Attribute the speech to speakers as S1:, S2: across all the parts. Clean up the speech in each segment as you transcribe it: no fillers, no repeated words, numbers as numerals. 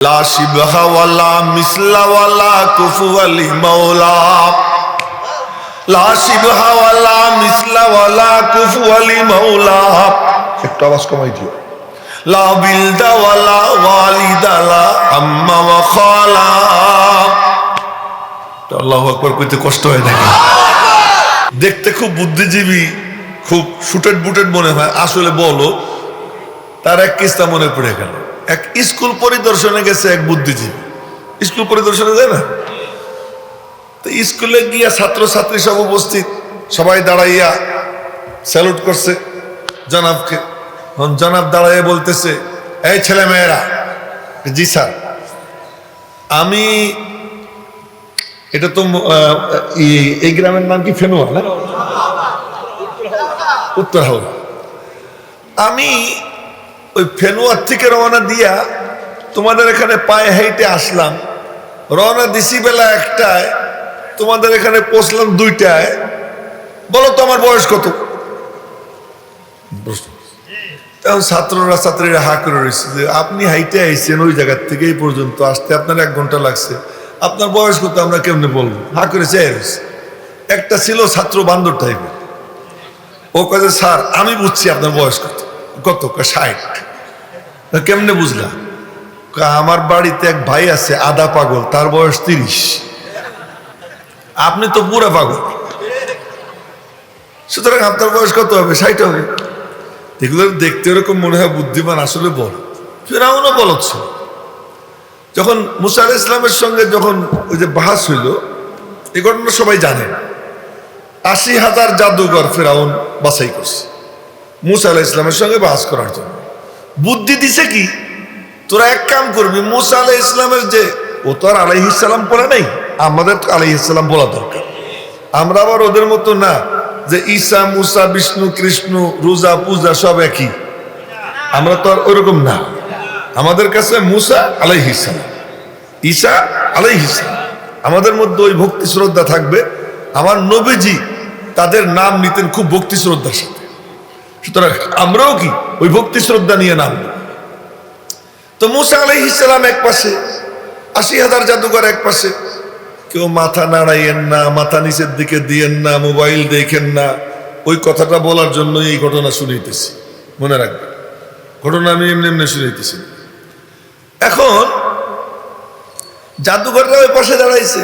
S1: লা শিবহা ওয়ালা মিসলা ওয়ালা কুফুয়া লি মাওলা, লা শিবহা ওয়ালা মিসলা ওয়ালা কুফুয়া লি মাওলা। একটু আওয়াজ কমাই দিও। লা বিলদা ওয়ালা ওয়ালিদা লা আম্মা ওয়া খালা। আল্লাহু আকবার কইতে কষ্ট হয় নাকি? দেখতে খুব বুদ্ধিজীবী, খুব শুটেড বুটেড মনে হয়, আসলে বলো তার এক কিস্তা মনে পড়ে গেল। এক স্কুল পরিদর্শনে গেছে এক বুদ্ধিজীবী, স্কুল পরিদর্শনে যায় না, তো স্কুলে গিয়া ছাত্র ছাত্রী সব উপস্থিত, সবাই দাঁড়াইয়া স্যালুট করছে জনাবকে। জনাব দাঁড়াইয়া বলতেছে, এই ছেলে মেয়েরা, জি স্যার, আমি এটা তো এই গ্রামের নাম কি ফেনুয়া না, উত্তর হাওড়া। আমি ওই ফেনুয়ার থেকে রওনা দিয়া তোমাদের এখানে পায়ে হেঁটে আসলাম। রওনা দিছি বেলা 1টায়, তোমাদের এখানে পৌঁছলাম 2টায়। বলো তো আমার বয়স কত? তখন ছাত্রীরা হা করে রয়েছে যে আপনি হাইটে আইছেন ওই জায়গার থেকে এই পর্যন্ত আসতে আপনার 1 ঘন্টা লাগছে, আপনার বয়স কত আমরা কেমনে বলবো? হা করে চেয়ে রয়েছে। একটা ছিল ছাত্র বান্দর টাইপের, ও কাজে স্যার আমি বুঝছি আপনার বয়স কত। কত? 60। কেমনে বুঝলা? আমার বাড়িতে এক ভাই আছে আধা পাগল, তার বয়স 30। আপনি তো পুরা পাগল, সুতরাং আপনার বয়স কত হবে? 60 হবে। এগুলো দেখতে এরকম মনে হয় বুদ্ধিমান, আসলে বল। ফিরআউনও বলদ ছিল। যখন মুসা আলাইহিস সালামের সঙ্গে যখন ওই যে বাহাস হইল, এই ঘটনা সবাই জানে। 80,000 জাদুঘর ফিরআউন বাছাই করছে মুসা আলাইহিস সালামের সঙ্গে বাহাস করার জন্য। বুদ্ধি দিছে কি, তোরা এক কাম করবি, মুসা আলাইহিস সালামের যে, ও তো আর আলাইহিস সালাম বলে নাই, আমাদের তো আলাইহিস সালাম বলা দরকার। আমরা আবার ওদের মতো না যে ঈসা মুসা বিষ্ণু কৃষ্ণ রোজা পূজা সব একই, আমরা তো আর ওরকম না। আমাদের কাছে মুসা আলাইহিস সালাম, ঈসা আলাইহিস সালাম, আমাদের মধ্যে ওই ভক্তি শ্রদ্ধা থাকবে। আমার নবীজি তাদের নাম নিতেন খুব ভক্তি শ্রদ্ধার সাথে, সুতরাং আমরাও কি ওই ভক্তি শ্রদ্ধা নিয়ে নাম। তো মুসা আলাইহিস সালাম এক পাশে, 80,000 জাদুঘর এক পাশে। কেউ মাথা নাড়াইয়েন না, মাথা নিচের দিকে দিয়েন না, মোবাইল দেখেন না। ওই কথাটা বলার জন্য এই ঘটনা শুনাইতেছি, মনে রাখবেন। ঘটনা আমি এমনি এমনি শুনাইতেছি। এখন জাদুঘররা ওই পাশে দাঁড়াইছে,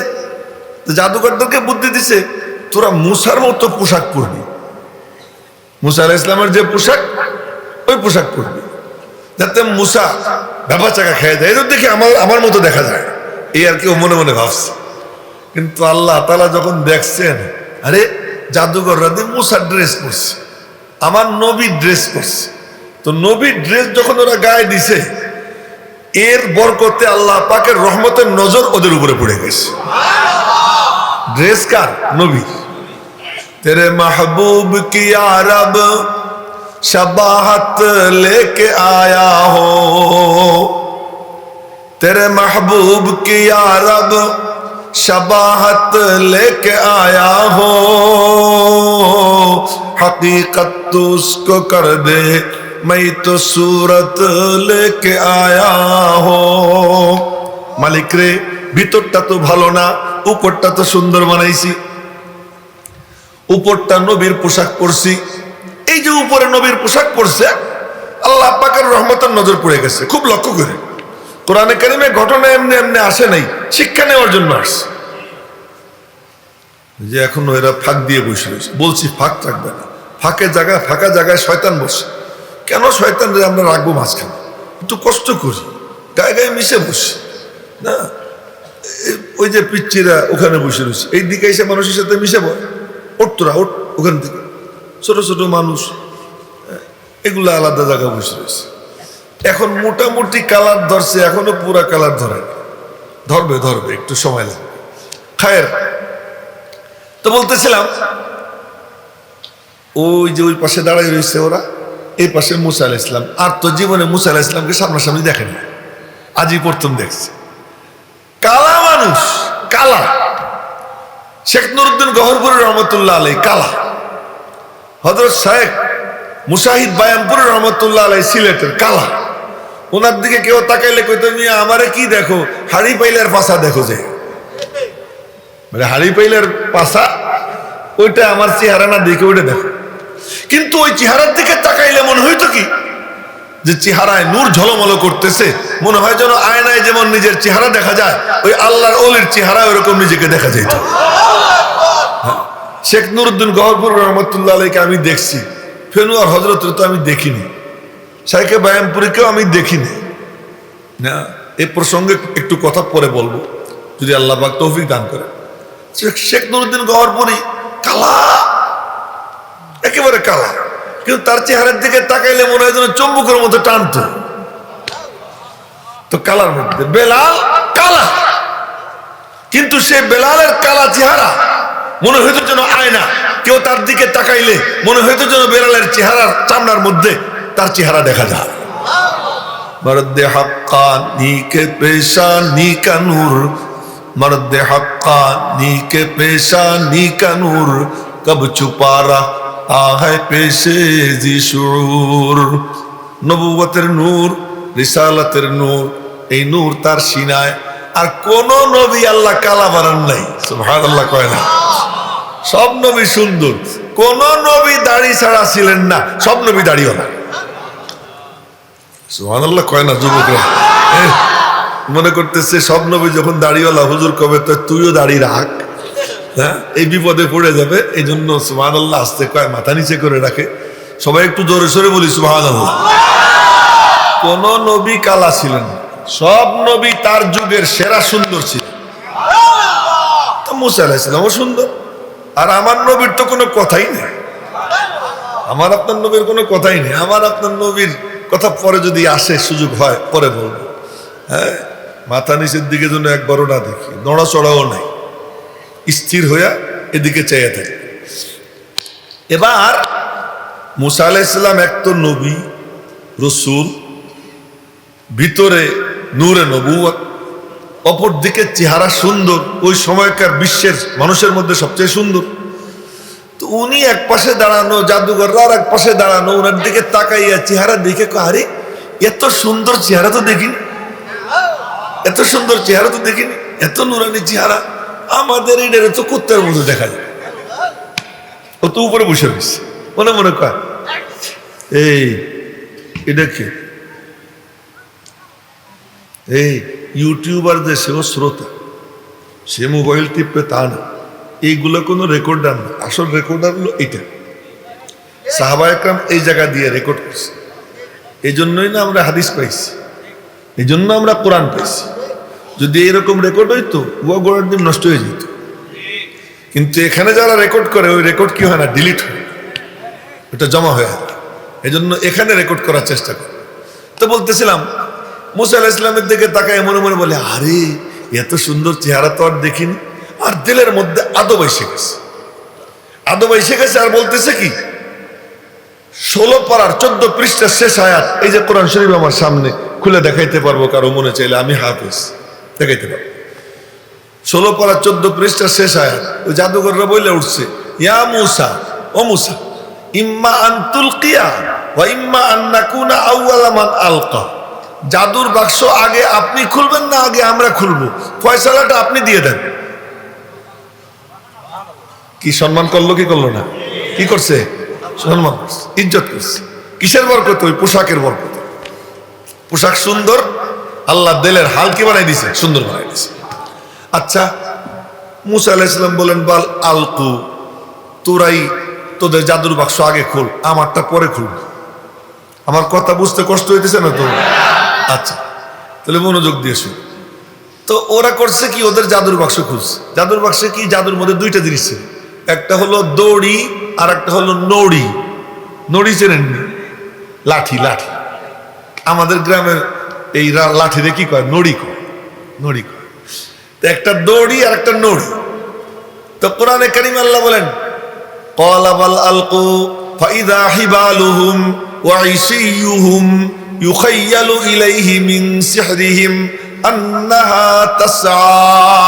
S1: তো জাদুঘরদেরকে বুদ্ধি দিছে, তোরা মুসার মতো পোশাক পরবি, মুসা আলাইহিস সালামের যে পোশাক, ওই পোশাক পরবি, যাতে মুসা ব্যাপা চাকা খেয়ে যায়, এদের দেখে আমার মতো দেখা যায়, এই আর কেউ মনে মনে ভাবছে। কিন্তু আল্লাহ তাআলা যখন দেখছেন, আরে জাদুঘররা দিয়ে মুসার ড্রেস পরছে, আমার নবীর ড্রেস পরছে, তো নবীর ড্রেস যখন ওরা গায়ে দিছে, এর বরকতে আল্লাহ পাকের রহমতের নজর ওদের উপরে পড়ে গেছে। ড্রেস কার? নবীর। তেরে মাহবুব কি আরব शबाहत लेके आया हो, तेरे महबूब की यारब शबाहत लेके आया हो, हकीकत तो उसको कर दे मैं तो सूरत लेके आया हो। मालिक रे, ভিতরটা তো ভালো না, উপরটা তো সুন্দর বানাইছি। উপরটা নবীর পোশাক পরছি, এই যে উপরে নবীর পোশাক পরছে, আল্লাহ পাকের রহমতের নজর পড়ে গেছে। খুব লক্ষ্য করে কোরআনে কারিমে ঘটনা এমনি এমনি আসে নাই, শিক্ষা নেওয়ার জন্য আসছে। যে এখন এরা ফাঁক দিয়ে বসে রয়েছে, বলছি ফাঁক রাখবে না, ফাঁকা জায়গায় শয়তান বসে। কেন শয়তান রে আমরা রাখবো মাঝখানে? একটু কষ্ট করি, গায়ে গায়ে মিশে বসে না। ওই যে পিচ্চিরা ওখানে বসে রয়েছে, এই দিকে এসে মানুষের সাথে মিশে বল, ওঠ তোরা ওঠ ওখান থেকে। ছোট ছোট মানুষ, এগুলো আলাদা জায়গা বসে রয়েছে। এখন মোটামুটি কালার ধরছে, এখনো পুরা কালার ধরে, ধরবে একটু সময় লাগবে। খায়ের তো বলতেছিলাম, ওই যে ওই পাশে দাঁড়াই রয়েছে ওরা, এই পাশে মুসা আলাইহিস সালাম। আর তো জীবনে মুসা আলাইহিস সালামকে সামনাসামনি দেখেনি, আজই প্রথম দেখছে। কালা মানুষ, কালা। শেখ নুরউদ্দিন গহরপুরি রহমতুল্লাহ আলাইহি কালা। হযরত শেখ মুশাহিদ বায়ানপুরি রহমতুল্লাহ আলাইহি সিলেটের কালা। ওনার দিকে কেউ তাকাইলে কইতো মিয়া আমারে কি দেখো, হাড়ি পাইলের পাশা দেখো, যে মানে হাড়ি পাইলের পাশা ওইটা আমার চেহারা না দেখে ওইটা দেখো। কিন্তু ওই চেহারার দিকে তাকাইলে মনে হইতো কি যে চেহারায় নূর ঝলমল করতেছে, মনে হয় যেন আয়নায় যেমন নিজের চেহারা দেখা যায়, ওই আল্লাহর ওলির চেহারা ওইরকম নিজেকে দেখা যেত। শেখ নুরুদ্দিন গহরপুর রহমতুল্লাহ আলাইকে আমি দেখছি, ফেনু আর হজরতের তো আমি দেখিনি, শাইখে বায়ামপুরীকেও আমি দেখিনি না। এই প্রসঙ্গে একটু কথা পরে বলবো যদি আল্লাহ পাক তৌফিক দান করে। শেখ নুরুদ্দিন গহরপুরী কালা, একেবারে কালা, কিন্তু তার চেহারার দিকে তাকাইলে মনে হয় যেন চম্বুকের মতো টানতো। তো কালার মধ্যে বেলাল কালা, কিন্তু সে বেলালের কালা চেহারা মনে হইতো যেন আয়না, কেউ তার দিকে তাকাইলে মনে হইতো যেন বেলালের চেহারার চামড়ার মধ্যে তার চেহারা দেখা যায়। মর্দে হক্কানি কে পেশানি কা নূর, মর্দে হক্কানি কে পেশানি কা নূর, কব ছুপা রহা হ্যায় পেশে জি শুউর। নবুয়তের নূর, রিসালাতের নূর, এই নূর তার সিনায়। আর কোন নবী আল্লাহ কালা বানান নাই, সুবহানাল্লাহ কয় না। সব নবী সুন্দর, কোন নবী দাড়ি ছাড়া ছিলেন না, সব নবী দাড়িও না, সুবহানাল্লাহ কয় না। যুবকরা মনে করতেছে সব নবী যখন দাড়িওয়ালা, হুজুর কবে তো তুইও দাড়ি রাখ, হ্যাঁ এই বিপদে পড়ে যাবে, এই জন্য সুবহানাল্লাহ আস্তে কয়, মাথা নিচে করে রাখে। সবাই একটু জোরে সোরে বলি সুবহানাল্লাহ। কোন নবী কালা ছিলেন না, সব নবী তার যুগের সেরা সুন্দর ছিল। তো মুসা আলাইহিস সালামও সুন্দর, আর আমার নবীর তো কোনো কথাই নেই, আমার আপনার নবীর কোনো কথাই নেই। আমার আপনার নবীর কথা পরে যদি আসে, সুযোগ হয় পরে বলবো। হ্যাঁ, মাথা নিচের দিকে যেন একবারও না দেখি, নড়াচড়াও নাই, স্থির হইয়া এদিকে চাইয়া থাকে। এবার মুসা আলাইহিস সালাম এক তো নবী রসুল, ভিতরে নূরে নবুয়ত, অপর দিকে চেহারা সুন্দর, ওই সময়কার বিশ্বের মানুষের মধ্যে সবচেয়ে সুন্দর। তো উনি এক পাশে দাঁড়ানো, জাদুঘররা আর এক পাশে দাঁড়ানো, ওনার দিকে তাকাইয়া চেহারা দেখে আরে এত সুন্দর চেহারা তো দেখিনি, এত সুন্দর চেহারা তো দেখিনি, এত নুরানি চেহারা, আমাদের এটা তো কুত্তার মতো দেখা যায়। ও তো উপরে বসে রয়েছে, মনে মনে কয় এই এটা কে? এই ইউটিউবার যে সেও শ্রোতা, সে মোবাইল টিপে তা না, এইগুলো কোনো রেকর্ডার না, আসল রেকর্ডার হলো এটা। সাহাবা একরাম এই জায়গা দিয়ে রেকর্ড করছে, এই জন্যই না আমরা হাদিস পাইছি, এই জন্য আমরা কোরআন পাইছি। যদি এরকম রেকর্ড হইতো, ও গোড়ার দিন নষ্ট হয়ে যেত। কিন্তু এখানে যারা রেকর্ড করে, ওই রেকর্ড কি হয় না, ডিলিট হয়, ওটা জমা হয়ে যায়। এই জন্য এখানে রেকর্ড করার চেষ্টা করে। তো বলতেছিলাম, মুসা আলাইহিস সালামের দিকে তাকায় মনে মনে বলে আরে এত সুন্দর চেহারা তো আর দেখিনি। আর দিলের মধ্যে আদব এসে গেছে, আদব এসে গেছে। আর বলতেছে কি, 16 পারার 14 পৃষ্ঠার শেষ আয়াত, এই যে কোরআন শরীফ আমার সামনে খুলে দেখাইতে পারবো কারো মনে চাইলে, আমি হাফেজ, দেখাইতে পারবো। 16 পারার 14 পৃষ্ঠার শেষ আয়াত, ওই জাদুঘররা বলে উঠছে, ইয়া মুসা, ও মুসা, ইম্মা আন তুলকিয়া ওয়া ইম্মা আন নাকুনা আউওয়ালা মান আলকা। জাদুর বাক্স আগে আপনি খুলবেন না আগে আমরা খুলবো, ফয়সালাটা আপনি দিয়ে দেন। কি সম্মান করলো কি করলো না? কি করছে? সম্মান করছে, ইজ্জত করছে। কিসের বরকত? ওই পোশাকের বরকত। পোশাক সুন্দর, আল্লাহ দিলের হাল কি বানাই দিছে, সুন্দর বানাই দিছে। আচ্ছা, মুসা আলাইহিস সালাম বলেন বাল আলকু, তোরাই তোদের জাদুর বাক্স আগে খোল, আমারটা পরে খুলব। আমার কথা বুঝতে কষ্ট হইতেছে না তো? আচ্ছা, তাহলে মনোযোগ দিয়ে শুন। তো ওরা করছে কি, ওদের জাদুর বাক্স খুলছে। জাদুর বাক্সে কি, জাদুর মধ্যে দুইটা জিনিস ছিল, একটা হলো দড়ি আর একটা হলো নড়ি। নড়ি চেনেন? লাঠি, লাঠি। আমাদের গ্রামের এই লাঠিরে কি কয়? নড়ি কয়, নড়ি কয়। তো একটা দড়ি আর একটা নড়ি। তো কোরআনে কারীম আল্লাহ বলেন, ক্বালা বাল আলকু ফাইদা হিবালুহুম ওয়া ইসিয়ুহুম ইউখায়্যালু ইলাইহি মিন সিহরিহিম আন্নাহা তাসআ।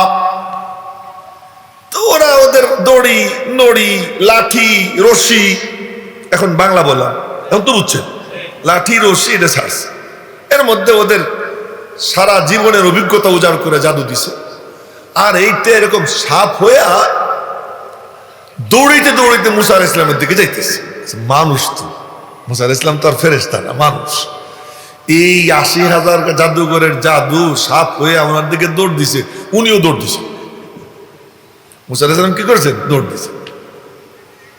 S1: তো ওরা ওদের দড়ি, নড়ি, লাঠি, রশি, এখন বাংলা বললাম, এখন তো বুঝছেন, লাঠি রশি এটা ছাড়ছে। এর মধ্যে ওদের সারা জীবনের অভিজ্ঞতা উজাড় করে জাদু দিছে। আর এইটা এরকম সাপ হইয়া দৌড়িতে দৌড়িতে মুসা আলাইহিস সালামের দিকে যাইতেছে। মানুষ তো, মুসা আলাইহিস সালাম তো আর ফেরেশতা না, মানুষ। এই ৮০,০০০ জাদুঘরের জাদু সাপ হয়ে ওনার দিকে দৌড় দিছে, উনিও দৌড় দিছে। মুসা আলাইহিস সালাম কি করেছেন? দৌড় দিছে।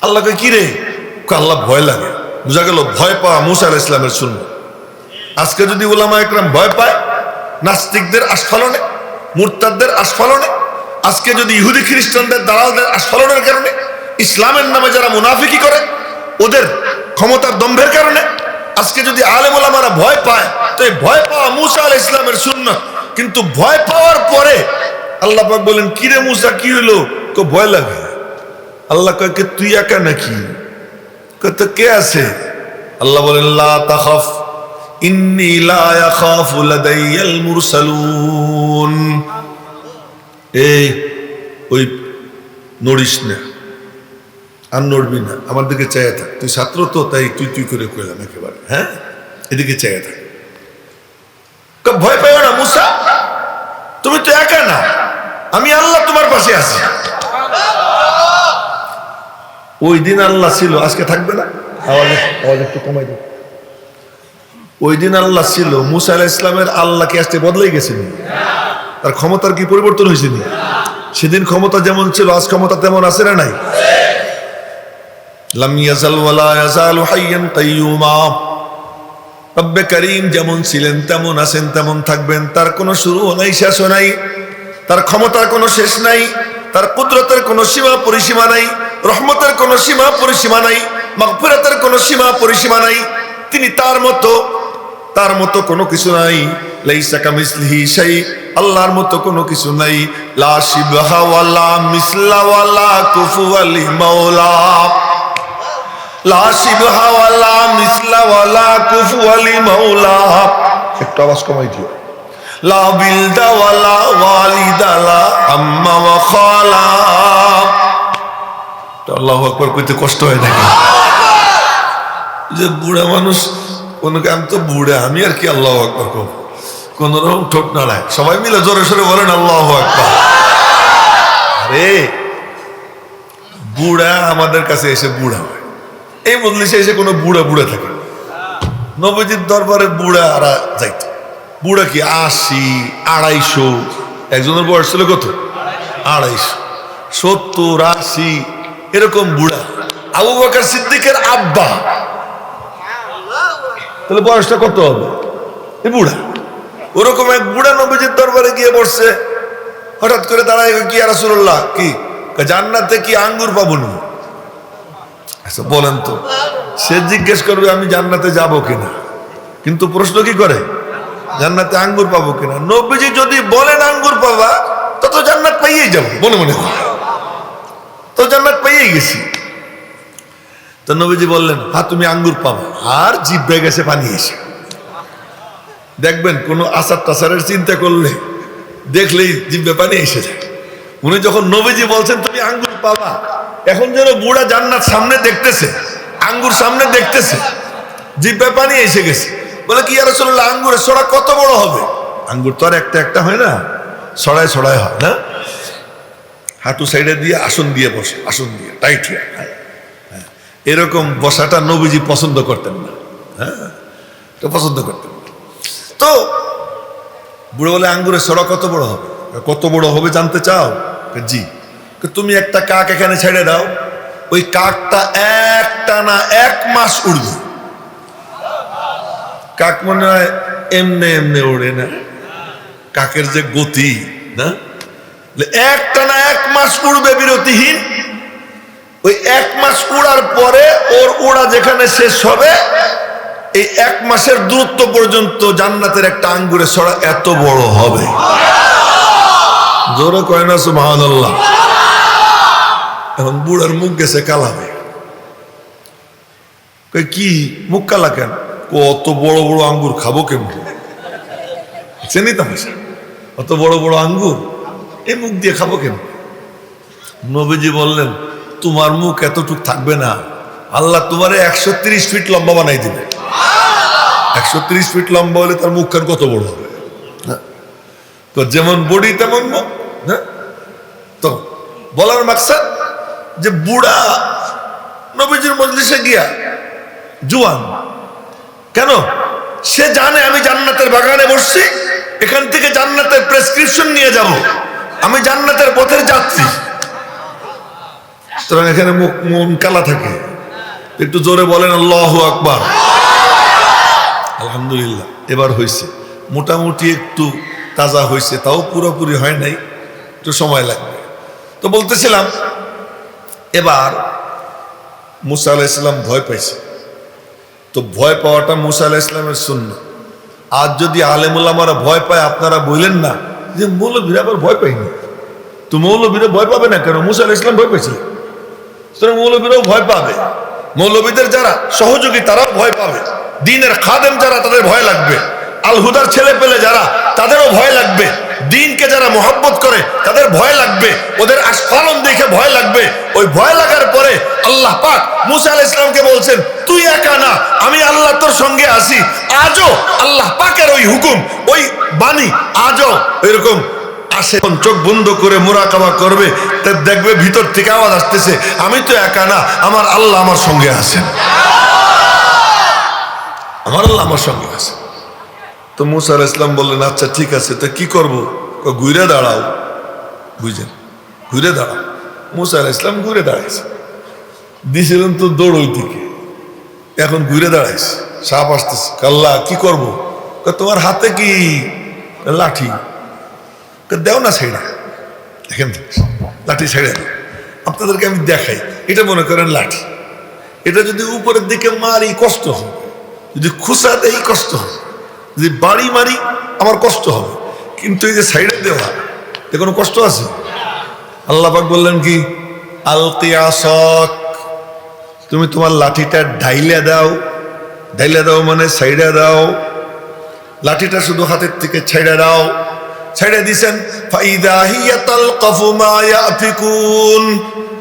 S1: আল্লাহকে কি রে? আল্লাহ ভয় লাগে। বুঝা গেল ভয় পাওয়া মুসা আলাইহিস সালামের সুন্নাত। আজকে যদি উলামা একরাম ভয় পায় নাস্তিকদের আস্ফালনে, মুরতাদদের আস্ফালনে, আজকে যদি ইহুদি খ্রিস্টানদের দালালদের আস্ফালনের কারণে, ইসলামের নামে যারা মুনাফিকি করে ওদের ক্ষমতার দম্ভের কারণে আজকে যদি আলেম ওলামারা ভয় পায়, তো এই ভয় পাওয়া মুসা আলাইহিস সালামের সুন্নাত। কিন্তু ভয় পাওয়ার পরে আল্লাহ পাক বলেন, কি রে মুসা কি হলো? তো ভয় লাগে। আল্লাহ কয় কে তুই একা নাকি? তো কে আছে? আল্লাহ বলেন লা তাখাফ ইন্নী লা ইয়াখাফু লাদাইয়াল মুরসালুন। এই ওই নড়িস না, আর নড়বি না, আমার দিকে চাইয়া থাক। তুই ছাত্র তো, তাই তুই তুই করে কইলাম একেবারে। হ্যাঁ, এদিকে চাইয়া থাক। ভয় পাই না মুসা, তুমি তো একা না, আমি আল্লাহ তোমার পাশে আছি। ওই দিন আল্লাহ ছিল, আজকে থাকবে না। আওয়াজ একটু কমাই দিন। ওই দিন আল্লাহ ছিল, মুসা আলাইহিস সালামের আল্লাহকে আজকে বদলাই গেছে। তার ক্ষমতার কি পরিবর্তন হয়েছে? সেদিন ক্ষমতা যেমন ছিল আজ ক্ষমতা তেমন আছে না নাই? লাম ইয়াজাল ওয়ালা ইয়াজালু হাইয়ান কাইয়ুমা। রব্বে কারীম যেমন ছিলেন তেমন আছেন, তেমন থাকবেন। তার কোনো শুরুও নাই, শেষও নাই। তার ক্ষমতার কোনো শেষ নাই, তার কুদরতের কোনো সীমা পরিসীমা নাই, রহমতের কোনো সীমা পরিসীমা নাই, মাগফিরাতের কোনো সীমা পরিসীমা নাই। তিনি তার মতো কোনো কিছু নাই। লাইসা কামিসলিহি শাই, আল্লাহর মতো কোনো কিছু নাই। লা শিবহা ওয়ালা মিসলা ওয়ালা কুফুয়া লি মাওলা। লা শিবহা ওয়ালা মিসলা ওয়ালা কুফুয়া লি মাওলা। একটু আওয়াজ কমাই দিও। লা বিলদা ওয়ালা ওয়ালিদা লা আম্মা ওয়া খালা। আল্লাহু আকবার কইতে কষ্ট হয় নাকি? যে বুড়া মানুষ, আমি তো বুড়া, আমি আর কি আল্লাহু আকবার কব? কোন রকম ঠোঁট নাড়ায়, সবাই মিলে জোরে সোরে বলেন আল্লাহু আকবার। আরে বুড়া আমাদের কাছে এসে বুড়া হয়, এই মজলিসে এসে কোনো বুড়া বুড়া থাকে। নবীজির দরবারে বুড়া আরা যাইত। বুড়া কি ৮০, ২৫০। একজনের বয়স ছিল কত? ২৫০, ৭০, ৮০ এরকম বুড়া। আবু বকর সিদ্দিকের আব্বা, তাহলে বয়সটা কত হবে? এই বুড়া। ওরকম এক বুড়া নবীজির দরবারে গিয়ে বসছে। হঠাৎ করে দাঁড়ায়, কি ইয়া রাসূলুল্লাহ, কি জান্নাতে কি আঙ্গুর পাবো না? আচ্ছা বলেন তো। সে জিজ্ঞেস করবে আমি জান্নাতে যাব কিনা, কিন্তু প্রশ্ন কি করে? জান্নাতে আঙ্গুর পাবো কিনা। নবীজি যদি বলেন আঙ্গুর পাবা, তত জান্নাত পাইয়েই যাবো, মনে মনে তো জান্নাত পাইয়েই গেছি। তো নবীজি বললেন হ্যাঁ তুমি আঙ্গুর পাবা, আর জিভে গেছে পানি এসে। দেখবেন কোন আচার টাচারের চিন্তা করলে দেখলেই জিভে পানি এসে যায়। উনি যখন নবীজি বলছেন তুমি আঙ্গুর পাবা, এখন যেন বুড়া জান্নাত সামনে দেখতেছে, আঙ্গুর সামনে দেখতেছে, জিভে পানি এসে গেছে। বলে কি ইয়া রাসূলুল্লাহ, আঙ্গুরের ছড়া কত বড় হবে? আঙ্গুর তো আর একটা একটা হয় না, ছড়ায় ছড়ায় হয় না। হাঁটু সাইডে দিয়ে আসন দিয়ে বসে, আসন দিয়ে টাইট হয়ে। এরকম বসাটা নবীজি পছন্দ করতেন না। হ্যাঁ, পছন্দ করতেন না। তো বুড়ো বলে আঙ্গুরের ছড়া কত বড় হবে? কত বড় হবে জানতে চাও? জি। তুমি একটা কাক এখানে ছেড়ে দাও, ওই কাকটা একটা না ১ মাস উড়বে। কাক মনে হয় এমনে এমনে ওড়ে না, কাকের যে গতি না, একটা না ১ মাস উড়বে বিরতিহীন। ওই ১ মাস উড়ার পরে ওর উড়া যেখানে শেষ হবে, এই ১ মাসের দূরত্ব পর্যন্ত জান্নাতের একটা আঙ্গুরের ছড়া এত বড় হবে। জোরে কয় না সুবহানাল্লাহ। এখন বুড়ার মুখ গেছে কালা হয়ে। কি মুখ কালা কেন? কত বড় বড় আঙ্গুর খাবো কেমন? চেনি তামাশা, অত বড় বড় আঙ্গুর এই মুখ দিয়ে খাবো কেন? নবীজি বললেন তোমার মুখ এতটুক থাকবে না, আল্লাহ তোমারে ১৩০ ফিট লম্বা বানাই দিবে। 130 ফিট লম্বা হলে তার মুখখান কত বড় হবে? তো যেমন বডি তেমন মুখ। হ্যাঁ, তো বলার মাকসাদ যে বুড়া নবীজির মজলিসে গিয়া জুয়ান কেন? সে জানে আমি জান্নাতের বাগানে বসছি, এখান থেকে জান্নাতের প্রেসক্রিপশন নিয়ে যাব, আমি জান্নাতের পথের যাত্রী। সুতরাং এখানে মুখ মন কালা থাকে। একটু জোরে বলেন আল্লাহু আকবার। আলহামদুলিল্লাহ, এবার হয়েছে, মোটামুটি একটু তাজা হয়েছে, তাও পুরোপুরি হয় নাই, একটু সময় লাগবে। তো বলতেছিলাম, এবার মুসা আলাইহিস সালাম ভয় পাইছে। তো ভয় পাওয়াটা মুসা আলাইহিস সালামের সুন্নাত। আজ যদি আলেম ওলামারা ভয় পায়, আপনারা বললেন না যে মৌলবীরা আবার ভয় পায়নি। তো মৌলবীরা ভয় পাবে না কেন? মুসা আলাইহিস সালাম ভয় পাইছিল, সুতরাং মৌলবীরাও ভয় পাবে। মৌলবীদের যারা সহযোগী তারাও ভয় পাবে, দ্বীনের খাদেম যারা তাদের ভয় লাগবে, আল হুদার ছেলে পেলে যারা তাদেরও ভয় লাগবে, দ্বীনকে যারা মোহাব্বত করে তাদের ভয় লাগবে, ওদের আস্ফালন দেখে ভয় লাগবে। ওই ভয় লাগার পরে আল্লাহ পাক মুসা আলাইহিস সালামকে বলছেন, তুই একা না, আমি আল্লাহ তোর সঙ্গে আছি। আজও আল্লাহ পাকের ওই হুকুম, ওই বাণী আজও এরকম আসে। চোখ বন্ধ করে মুরাকাবা করবে, তা দেখবে ভিতর থেকে আওয়াজ আসতেছে, আমি তো একা না, আমার আল্লাহ আমার সঙ্গে আছেন, আমার আল্লাহ আমার সঙ্গে আছে। তো মুসা আলাইহিস সালাম বললেন, আচ্ছা ঠিক আছে, তো কি করবো? ঘুরে দাঁড়াও, বুঝলেন, ঘুরে দাঁড়াও। মুসা আলাইহিস সালাম ঘুরে দাঁড়াইছে, দিছিলেন তো দৌড় ওই দিকে, এখন ঘুরে দাঁড়াইছে, সাপ আসতেছে। আল্লাহ কি করবো? তোমার হাতে কি লাঠি? দেও না, ছেড়ে দেখেন, লাঠি ছেড়ে দাও। আপনাদেরকে আমি দেখাই, এটা মনে করেন লাঠি, এটা যদি উপরের দিকে মারি কষ্ট হবে, যদি খুসা দেই কষ্ট হবে, যদি বাড়ি মারি আমার কষ্ট হবে, কিন্তু এই যে সাইডে দেওয়া এ কোনো কষ্ট আছে? আল্লাহ পাক বললেন কি, আলকি আসক, তুমি তোমার লাঠিটা ঢাইলে দাও। ঢাইলে দাও মানে সাইডে দাও, লাঠিটা শুধু হাতের থেকে ছেড়ে দাও। ছেড়ে দিছেন, ফাইদা হিয়া তালকাফু মা ইয়াফিকুন।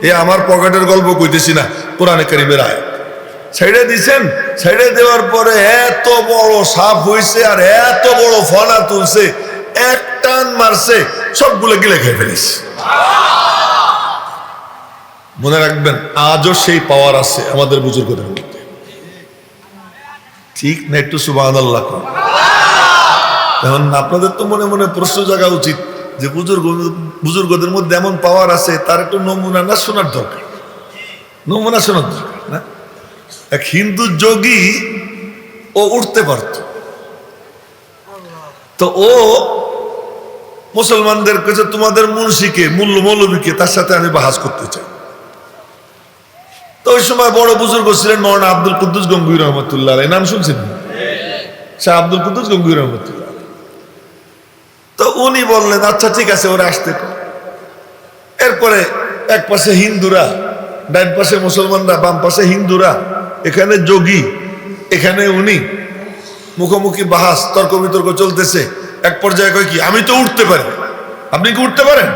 S1: এ আমার পকেটের গল্প কইতেছি না, কোরআনে কারীমের আয়াত। ছেড়ে দিছেন, ছেড়ে দেওয়ার পরে এত বড় সাপ হয়েছে আর এত বড় ফনা তুলছে, এক টান মারছে, সবগুলো গিলে খেয়ে ফেলেছে। মনে রাখবেন, আজও সেই পাওয়ার আছে আমাদের বুজুর্গদের মধ্যে, ঠিক না? একটু সুবহানাল্লাহ। এখন আপনাদের তো মনে মনে প্রশ্ন জাগা উচিত যে বুজুর্গদের মধ্যে এমন পাওয়ার আছে, তার একটু নমুনা না শোনার দরকার, নমুনা শোনার দরকার না? এক হিন্দু যোগী, ও উঠতে পারত, তো ও মুসলমানদের কাছে তোমাদের মুন্সিকে মৌলবীকে তার সাথে আমি বাহাস করতে চাই। তো ওই সময় বড় বুজুর্গ ছিলেন মৌলানা আব্দুল কুদ্দুস গঙ্গুহি রহমতুল্লাহ আলাইহি, নাম শুনছেন? শাহ আব্দুল কুদ্দুস গঙ্গুহি রহমতুল্লাহ। তো উনি বললেন, আচ্ছা ঠিক আছে, ওরা আসতে। এরপরে এক পাশে হিন্দুরা, ডান পাশে মুসলমানরা, বাম পাশে হিন্দুরা, এখানে যোগী, এখানে উনি, মুখোমুখি বাহাস, তর্ক বিতর্ক চলতেছে। এক পর্যায়ে কয় কি, আমি তো উঠতে পারি, আপনি কি উঠতে পারেন?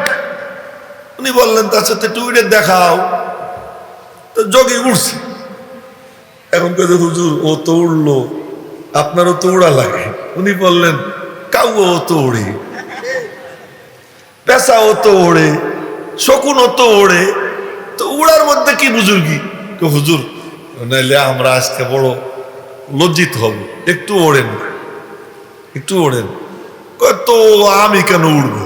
S1: উনি বললেন, তার সাথে একটু উঠে দেখাও। তো যোগী উঠছে। এখন কে হুজুর, ও তো উঠলো, আপনারও তো উড়া লাগে। উনি বললেন, কাউও তো ওড়ে, পেশাও তো ওড়ে, শকুনও তো ওড়ে, তো উড়ার মধ্যে কি বুজুর্গি? হুজুর, নাইলে আমরা আজকে বড় লজ্জিত হব, একটু ওড়েন, একটু ওড়েন। তো আমি কেন উড়বো?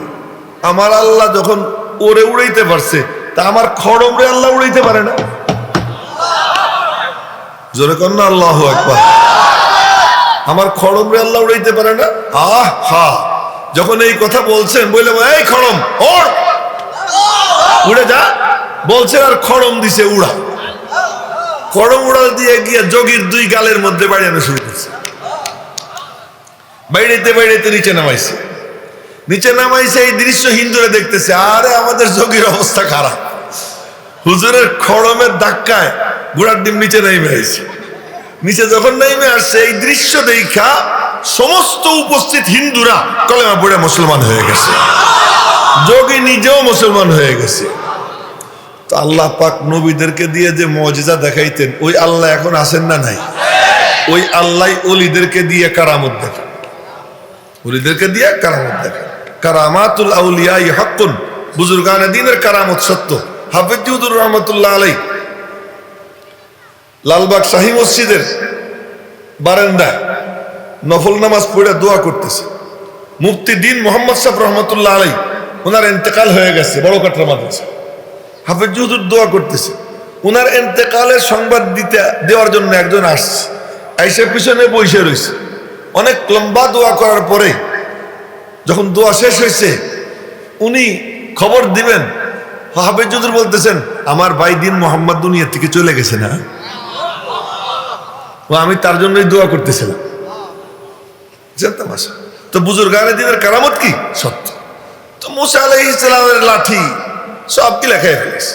S1: আমার আল্লাহ যখন ওরে উড়াইতে পারছে, তা আমার খড়মরে আল্লাহ উড়াইতে পারে না? জোরে কর না আল্লাহু আকবার। আমার খড়মরে আল্লাহ উড়াইতে পারে না? আহ হা, যখন এই কথা বলছেন, বলে এই খড়ম ওড়, উড়ে যা বলছে, আর খড়ম দিছে উড়া। খড়ম উড়াল দিয়ে গিয়ে যোগীর দুই গালের মধ্যে বাড়িয়ানো শুরু করছে। বাইরেতে বাইরেতে নিচে নামাইছে, নিচে নামাইছে। এই দৃশ্য হিন্দুরা দেখতেছে, আরে আমাদের যোগীর অবস্থা খারাপ, হুজুরের খড়মের ধাক্কায় ঘোড়ার ডিম নিচে নেমে আসছে। নিচে যখন নেমে আসছে, এই দৃশ্য দেখা সমস্ত উপস্থিত হিন্দুরা কলেমা পড়ে মুসলমান হয়ে গেছে, যোগী নিজেও মুসলমান হয়ে গেছে। তো আল্লাহ পাক নবীদেরকে দিয়ে যে মুজিজা দেখাইতেন, ওই আল্লাহ এখন আছেন না নাই? ওই আল্লাহ ওলিদেরকে দিয়ে কারামত দেখান, ওলিদেরকে দিয়ে কারামত দেখান। কারামাতুল আউলিয়া হাক্কুন, বুজুর্গানে দ্বীনের কারামত সত্য। হাফেজ হুজুর রহমতুল্লাহ আলাইহি লালবাগ শাহী মসজিদের বারান্দায় নফল নামাজ পড়ে দোয়া করতেছে। মুফতি দ্বীন মোহাম্মদ সাহেব রহমতুল্লাহ আলাইহি, ওনার ইন্তেকাল হয়ে গেছে বড় কাটরা মাদ্রাসা। হাফেজ হুজুর দোয়া করতেছে, ওনার ইন্তেকালের সংবাদ দেওয়ার জন্য একজন আসছে, আইসে পিছনে বসে রয়েছে। অনেক লম্বা দোয়া করার পরে যখন দোয়া শেষ হয়েছে, উনি খবর দিবেন, হাফেজ হুজুর বলতেছেন, আমার ভাই দ্বীন মোহাম্মদ দুনিয়া থেকে চলে গেছে না, ও আমি তার জন্যই দোয়া করতেছিলাম। জানতাম আসা তো বুজুর্গানে দ্বীনের কারামত কি সত্য। তো মুসা আলাইহিস সালামের লাঠি সব কি লেখাই ফেলেছে।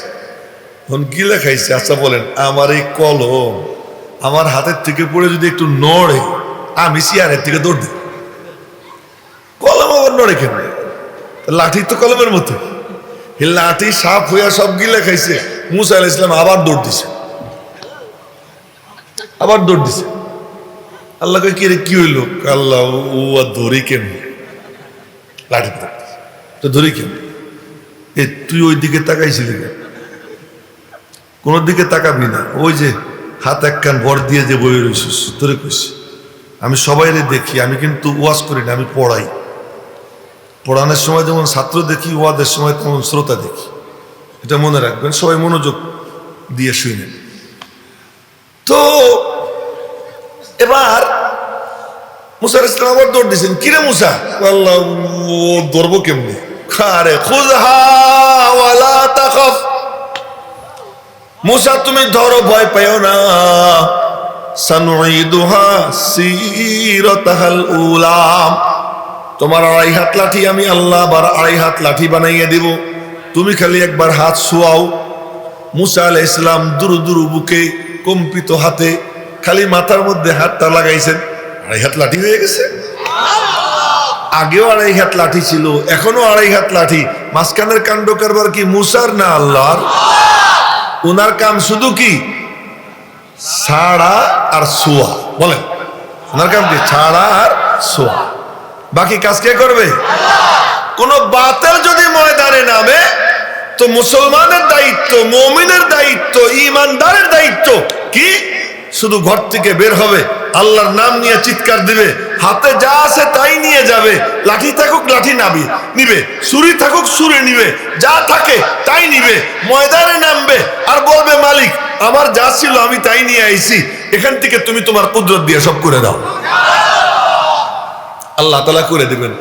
S1: এখন কি লেখাইছে? আচ্ছা বলেন, আমার এই কলম আমার হাতের থেকে পড়ে যদি একটু নড়ে, আমি চেয়ারের থেকে দৌড় দিই। কলম আবার নড়ে কেন? লাঠি তো কলমের মতো। লাঠি সাপ হইয়া সব কি লেখাইছে। মুসা আলাইহিস সালাম আবার দৌড় দিছে, আবার দৌড় দিছে। আল্লাহকে কি রে কি হইল? আল্লাহ ও আর ধরি কেন? লাঠি তো ধরি কেন? এ তুই ওই দিকে তাকাইছিলি কেন? কোন দিকে তাকাবি না। ওই যে হাত এক কান ভর দিয়ে যে বই রয়েছিস, তোরে কইছি আমি সবাইরে দেখি, আমি কিন্তু ওয়াজ করি না, আমি পড়াই। পড়ানোর সময় যেমন ছাত্র দেখি, ওয়াজের সময় তেমন শ্রোতা দেখি। এটা মনে রাখবেন, সবাই মনোযোগ দিয়ে শুনেন। তো এবার মুসা আলাইহিস সালাম আবার দৌড় দিয়েছেন। কিরে মুসা? আল্লাহ ও দৌড়বো কেমনি? আরে খুযহা ওয়ালা তাখাফ, মুসা তুমি ধরো, ভয় পাইও না। সানুঈদুহা সিরাতাহাল উলা, তোমার 2.5 হাত লাঠি আমি আল্লাহ আবার 2.5 হাত লাঠি বানাইয়া দিব, তুমি খালি একবার হাত ছোঁয়াও। মুসা আলাইহিস সালাম দুরু দুরু বুকে কম্পিত হাতে খালি মাথার মধ্যে হাতটা লাগাইছেন, 2.5 হাত লাঠি হয়ে গেছে। আগেও 2.5 হাত লাঠি ছিল, এখনো 2.5 হাত লাঠি। মাঝখানের কাণ্ড কারবার কি মুসার না আল্লাহর? ওনার কাম শুধু কি ছাড়া আর ছোঁয়া। বলেন ওনার কাম কি? ছাড়া আর ছোঁয়া। বাকি কাজ কে করবে? কোন বাতিল যদি ময়দানে নামে, তো মুসলমানের দায়িত্ব, মুমিনের দায়িত্ব, ঈমানদারের দায়িত্ব কি? শুধু ঘর থেকে বের হবে, আল্লাহর নাম নিয়ে চিৎকার দিবে, হাতে যা আছে তাই নিয়ে যাবে। লাঠি থাকুক লাঠি নিবে, ছুরি থাকুক ছুরি নিবে, যা থাকে তাই নিবে। ময়দানে নামবে আর বলবে, মালিক আমার যা ছিল আমি তাই নিয়ে আইছি, এখান থেকে তুমি তোমার কুদরত দিয়ে সব করে দাও। আল্লাহ তাআলা করে দিবেন।